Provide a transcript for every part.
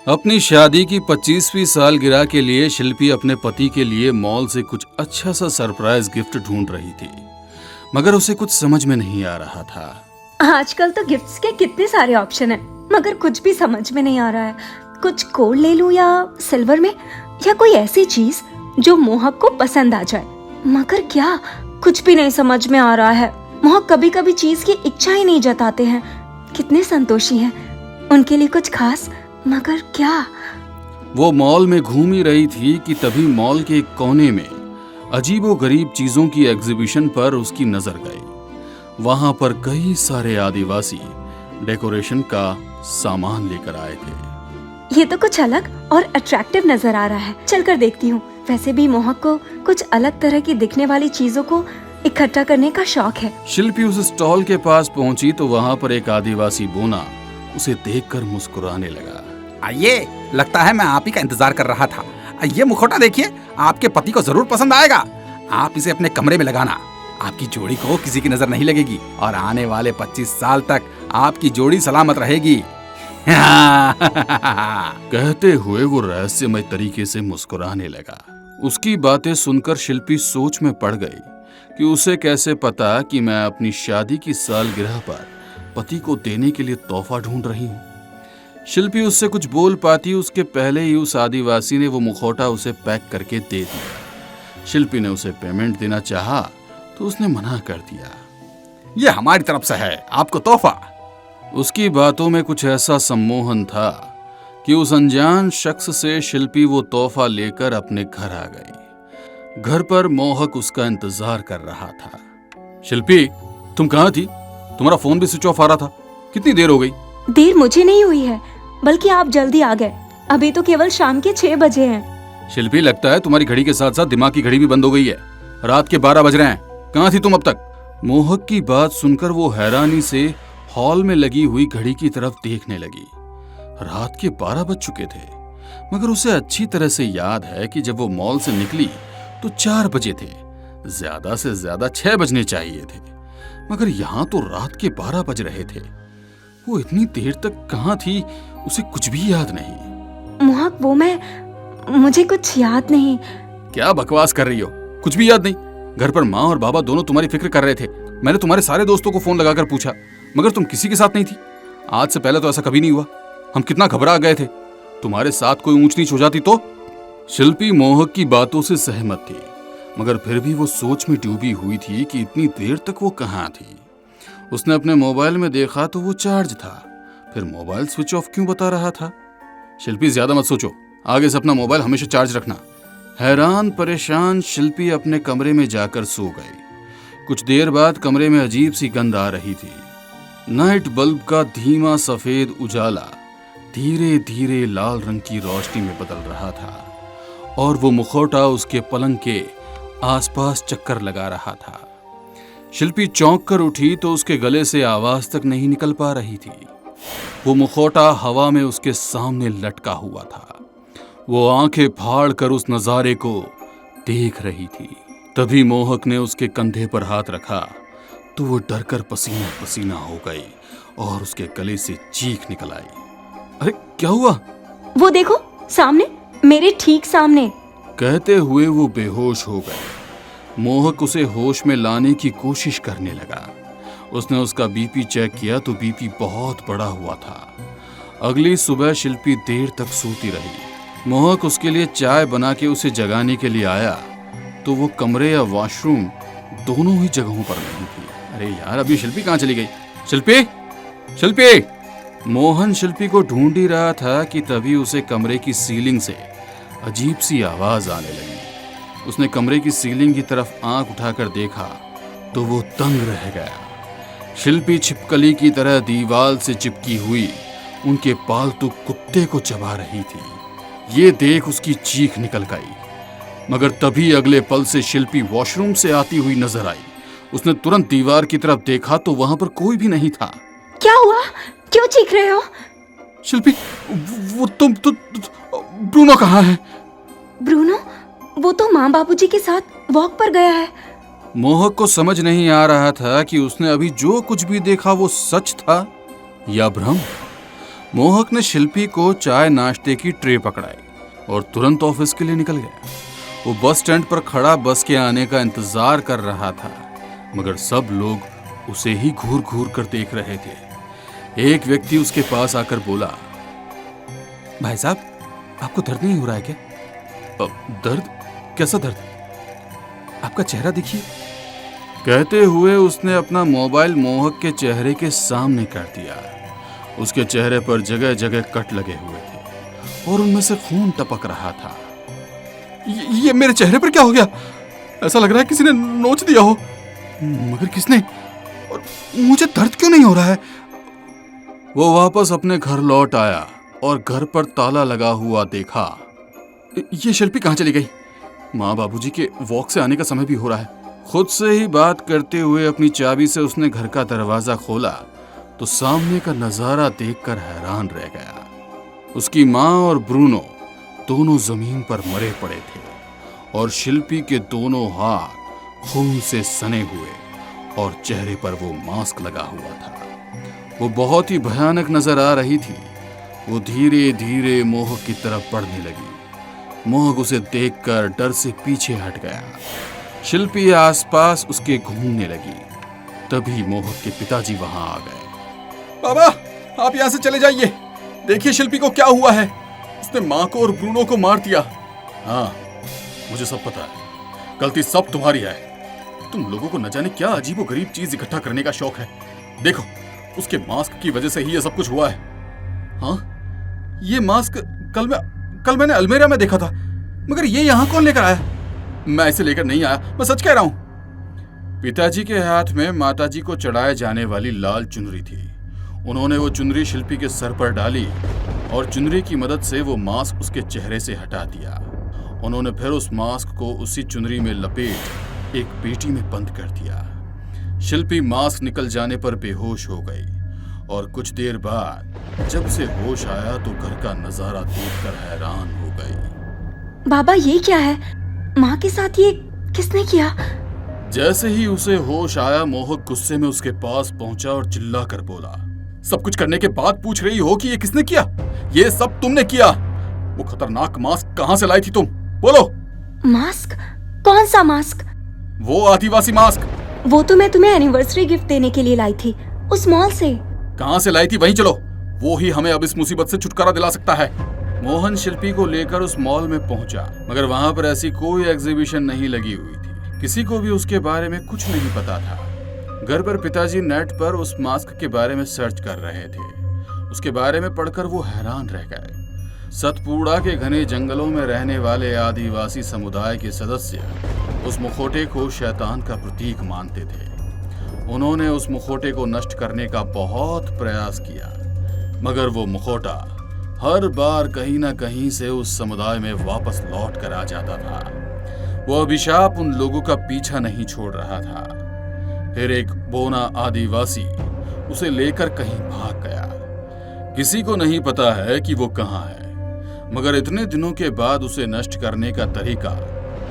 अपनी शादी की 25वीं सालगिरह के लिए शिल्पी अपने पति के लिए मॉल से कुछ अच्छा सा सरप्राइज गिफ्ट ढूंढ रही थी, मगर उसे कुछ समझ में नहीं आ रहा था। आजकल तो गिफ्ट्स के कितने सारे ऑप्शन हैं, मगर कुछ भी समझ में नहीं आ रहा है। कुछ गोल्ड ले लूं या सिल्वर में, या कोई ऐसी चीज जो मोहक को पसंद आ जाए, मगर क्या, कुछ भी नहीं समझ में आ रहा है। मोहक कभी कभी चीज की इच्छा ही नहीं जताते हैं। कितने संतोषी हैं, उनके लिए कुछ खास, मगर क्या। वो मॉल में घूम ही रही थी कि तभी मॉल के एक कोने में अजीबोगरीब चीजों की एग्जीबिशन पर उसकी नजर गई। वहां पर कई सारे आदिवासी डेकोरेशन का सामान लेकर आए थे। ये तो कुछ अलग और अट्रैक्टिव नजर आ रहा है, चलकर देखती हूँ। वैसे भी मोहक को कुछ अलग तरह की दिखने वाली चीजों को इकट्ठा करने का शौक है। शिल्पी उस स्टॉल के पास पहुंची तो वहां पर एक आदिवासी बोना उसे देखकर मुस्कुराने लगा। आइए, लगता है मैं आप ही का इंतजार कर रहा था। ये मुखौटा देखिए, आपके पति को जरूर पसंद आएगा। आप इसे अपने कमरे में लगाना, आपकी जोड़ी को किसी की नजर नहीं लगेगी और आने वाले 25 साल तक आपकी जोड़ी सलामत रहेगी। कहते हुए वो रहस्यमय तरीके से मुस्कुराने लगा। उसकी बातें सुनकर शिल्पी सोच में पड़ गई कि उसे कैसे पता कि मैं अपनी शादी की सालगिरह पर पति को देने के लिए तोहफा ढूंढ रही हूँ। शिल्पी उससे कुछ बोल पाती उसके पहले ही उस आदिवासी ने वो मुखौटा उसे पैक करके दे दिया। शिल्पी ने उसे पेमेंट देना चाहा तो उसने मना कर दिया। ये हमारी तरफ से है, आपको तोहफा। उसकी बातों में कुछ ऐसा सम्मोहन था कि उस अनजान शख्स से शिल्पी वो तोहफा लेकर अपने घर आ गई। घर पर मोहक उसका इंतजार कर रहा था। शिल्पी, तुम कहाँ थी? तुम्हारा फोन भी स्विच ऑफ आ रहा था। कितनी देर हो गई? देर मुझे नहीं हुई है, बल्कि आप जल्दी आ गए। अभी तो केवल शाम के 6 बजे हैं। शिल्पी, लगता है तुम्हारी घड़ी के साथ साथ दिमाग की घड़ी भी बंद हो गई है। रात के 12 बज रहे हैं। कहाँ थी तुम अब तक? मोहक की बात सुनकर वो हैरानी से हॉल में लगी हुई घड़ी की तरफ देखने लगी। रात के 12 बज चुके थे, मगर उसे अच्छी तरह से याद है कि जब वो मॉल से निकली तो 4 बजे थे। ज्यादा से ज्यादा 6 बजने चाहिए थे, मगर यहाँ तो रात के 12 बज रहे थे। वो इतनी देर तक कहाँ थी, उसे कुछ भी याद नहीं। मोहक, मुझे कुछ याद नहीं। क्या बकवास कर रही हो? कुछ भी याद नहीं? घर पर माँ और बाबा दोनों तुम्हारी फिक्र कर रहे थे। मैंने तुम्हारे सारे दोस्तों को फोन लगाकर पूछा, मगर तुम किसी के साथ नहीं थी। आज से पहले तो ऐसा कभी नहीं हुआ। हम कितना घबरा गए थे। तुम्हारे साथ कोई ऊंच नीच हो जाती तो। शिल्पी मोहक की बातों से सहमत थी, मगर फिर भी वो सोच में डूबी हुई थी कि इतनी देर तक वो कहाँ थी। उसने अपने मोबाइल में देखा तो वो चार्ज था, फिर मोबाइल स्विच ऑफ क्यों बता रहा था? शिल्पी, ज्यादा मत सोचो, आगे से अपना मोबाइल हमेशा चार्ज रखना। हैरान परेशान शिल्पी अपने कमरे में जाकर सो गई। कुछ देर बाद कमरे में अजीब सी गंध आ रही थी। नाइट बल्ब का धीमा सफेद उजाला धीरे धीरे लाल रंग की रोशनी में बदल रहा था और वो मुखौटा उसके पलंग के आसपास चक्कर लगा रहा था। शिल्पी चौंक कर उठी तो उसके गले से आवाज तक नहीं निकल पा रही थी। वो मुखौटा हवा में उसके सामने लटका हुआ था। वो आंखें फाड़ कर उस नजारे को देख रही थी। तभी मोहक ने उसके कंधे पर हाथ रखा तो वो डरकर पसीना पसीना हो गई और उसके गले से चीख निकल आई। अरे क्या हुआ? वो देखो, सामने, मेरे ठीक सामने। कहते हुए वो बेहोश हो गए। मोहक उसे होश में लाने की कोशिश करने लगा। उसने उसका बीपी चेक किया तो बीपी बहुत बड़ा हुआ था। अगली सुबह शिल्पी देर तक सोती रही। मोहक उसके लिए चाय बना के उसे जगाने के लिए आया तो वो कमरे या वॉशरूम दोनों ही जगहों पर नहीं थी। अरे यार, अभी शिल्पी कहाँ चली गई? शिल्पी, शिल्पी! मोहन शिल्पी को ढूंढ ही रहा था कि तभी उसे कमरे की सीलिंग से अजीब सी आवाज आने लगी। उसने कमरे की सीलिंग की तरफ आंख उठाकर देखा तो वो दंग रह गया। शिल्पी छिपकली की तरह दीवार से चिपकी हुई उनके पालतू कुत्ते को चबा रही थी। ये देख उसकी चीख निकल गई, मगर तभी अगले पल से शिल्पी वॉशरूम से आती हुई नजर आई। उसने तुरंत दीवार की तरफ देखा तो वहां पर कोई भी नहीं था। क्या हुआ? क्यों चीख रहे हो? शिल्पी, वो ब्रूनो कहाँ है? ब्रूनो? वो तो माँ बाबूजी के साथ वॉक पर गया है। मोहक को समझ नहीं आ रहा था कि उसने अभी जो कुछ भी देखा वो सच था या भ्रम। मोहक ने शिल्पी को चाय नाश्ते की ट्रे पकड़ाई और तुरंत ऑफिस के लिए निकल गया। वो बस स्टैंड पर खड़ा बस के आने का इंतजार कर रहा था, मगर सब लोग उसे ही घूर घूर कर देख रहे थे। एक व्यक्ति उसके पास आकर बोला, भाई साहब, आपको दर्द नहीं हो रहा है क्या? दर्द? कैसा दर्द? आपका चेहरा देखिए। कहते हुए उसने अपना मोबाइल मोहक के चेहरे के सामने कर दिया। उसके चेहरे पर जगह जगह कट लगे हुए थे और उनमें से खून टपक रहा था। ये मेरे चेहरे पर क्या हो गया? ऐसा लग रहा है किसी ने नोच दिया हो, मगर किसने? और मुझे दर्द क्यों नहीं हो रहा है? वो वापस अपने घर लौट आया और घर पर ताला लगा हुआ देखा। ये शिल्पी कहाँ चली गई? माँ बाबूजी के वॉक से आने का समय भी हो रहा है। खुद से ही बात करते हुए अपनी चाबी से उसने घर का दरवाजा खोला तो सामने का नजारा देखकर हैरान रह गया। उसकी माँ और ब्रूनो दोनों जमीन पर मरे पड़े थे और शिल्पी के दोनों हाथ खून से सने हुए और चेहरे पर वो मास्क लगा हुआ था। वो बहुत ही भयानक नजर आ रही थी। वो धीरे धीरे मोहक की तरफ बढ़ने लगी। मोहक उसे देखकर डर से पीछे हट गया। शिल्पी आसपास उसके घूमने लगी। तभी मोहक के पिताजी वहां आ गए। बाबा, आप यहाँ से चले जाइए। देखिए शिल्पी को क्या हुआ है। उसने माँ को और ब्रूनो को मार दिया। हाँ, मुझे सब पता है। गलती सब तुम्हारी है। तुम लोगों को न जाने क्या अजीबोगरीब चीज इकट्ठा करने का शौक है। देखो, उसके मास्क की वजह से ही ये सब कुछ हुआ है। हाँ, ये मास्क कल मैंने अलमीरा में देखा था, मगर ये यहाँ कौन लेकर आया? मैं इसे लेकर नहीं आया, मैं सच कह रहा हूँ। पिताजी के हाथ में माताजी को चढ़ाए जाने वाली लाल चुनरी थी। उन्होंने वो चुनरी शिल्पी के सर पर डाली और चुनरी की मदद से वो मास्क उसके चेहरे से हटा दिया। उन्होंने फिर उस मास्क को उसी चुनरी में लपेट एक पेटी में बंद कर दिया। शिल्पी मास्क निकल जाने पर बेहोश हो गई और कुछ देर बाद जब उसे होश आया तो घर का नजारा देखकर हैरान हो गई। बाबा, ये क्या है? माँ के साथ ये किसने किया? जैसे ही उसे होश आया, मोहक गुस्से में उसके पास पहुंचा और चिल्लाकर बोला, सब कुछ करने के बाद पूछ रही हो कि ये किसने किया? ये सब तुमने किया। वो खतरनाक मास्क कहाँ से लाई थी तुम? बोलो। मास्क? कौन सा मास्क? वो आदिवासी मास्क। वो तो मैं तुम्हें एनिवर्सरी गिफ्ट देने के लिए लाई थी, उस मॉल से। कहाँ से लाई थी वहीं चलो, वो ही हमें अब इस मुसीबत से छुटकारा दिला सकता है। मोहन शिल्पी को लेकर उस मॉल में पहुंचा, मगर वहां पर ऐसी कोई एग्जीबिशन नहीं लगी हुई थी। किसी को भी उसके बारे में कुछ नहीं पता था। घर पर पिताजी नेट पर उस मास्क के बारे में सर्च कर रहे थे। उसके बारे में पढ़कर वो हैरान रह गए। सतपुड़ा के घने जंगलों में रहने वाले आदिवासी समुदाय के सदस्य उस मुखौटे को शैतान का प्रतीक मानते थे। उन्होंने उस मुखौटे को नष्ट करने का बहुत प्रयास किया, मगर वो मुखौटा हर बार कहीं ना कहीं से उस समुदाय में वापस लौट कर आ जाता था। वो अभिशाप उन लोगों का पीछा नहीं छोड़ रहा था। फिर एक बोना आदिवासी उसे लेकर कहीं भाग गया। किसी को नहीं पता है कि वो कहाँ है, मगर इतने दिनों के बाद उसे नष्ट करने का तरीका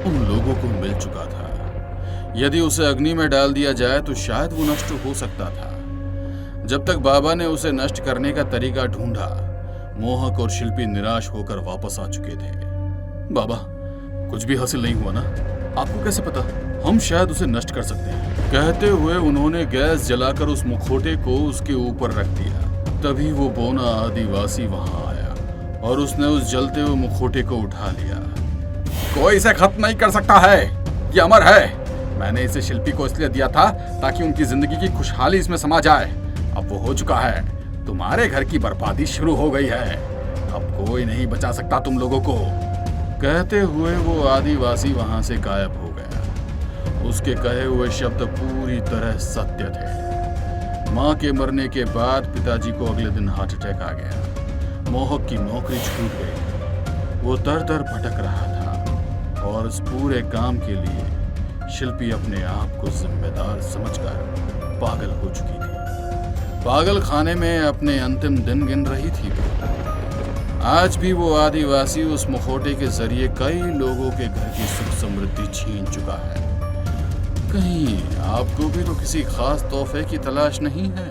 उन लोगों को मिल चुका था। यदि उसे अग्नि में डाल दिया जाए तो शायद वो नष्ट हो सकता था। जब तक बाबा ने उसे नष्ट करने का तरीका ढूंढा, मोहक और शिल्पी निराश होकर वापस आ चुके थे। बाबा, कुछ भी हासिल नहीं हुआ ना? आपको कैसे पता? हम शायद उसे नष्ट कर सकते हैं। कहते हुए उन्होंने गैस जलाकर उस मुखौटे को उसके ऊपर रख दिया। तभी वो बोना आदिवासी वहां आया और उसने उस जलते हुए मुखौटे को उठा लिया। कोई इसे खत्म नहीं कर सकता है, ये अमर है। मैंने इसे शिल्पी को इसलिए दिया था ताकि उनकी जिंदगी की खुशहाली इसमें समा जाए। अब वो हो चुका है। तुम्हारे घर की बर्बादी शुरू हो गई है। अब कोई नहीं बचा सकता तुम लोगों को। कहते हुए वो आदिवासी वहां से गायब हो गया। उसके कहे हुए शब्द पूरी तरह सत्य थे। माँ के मरने के बाद पिताजी को अगले दिन हार्ट अटैक आ गया। मोहक की नौकरी छूट गई। वो दर दर भटक रहा था और इस पूरे काम के लिए शिल्पी अपने आप को जिम्मेदार समझकर पागल हो चुकी थी। पागल खाने में अपने अंतिम दिन गिन रही थी। आज भी वो आदिवासी उस मुखौटे के जरिए कई लोगों के घर की सुख समृद्धि छीन चुका है। कहीं आपको भी तो किसी खास तोहफे की तलाश नहीं है?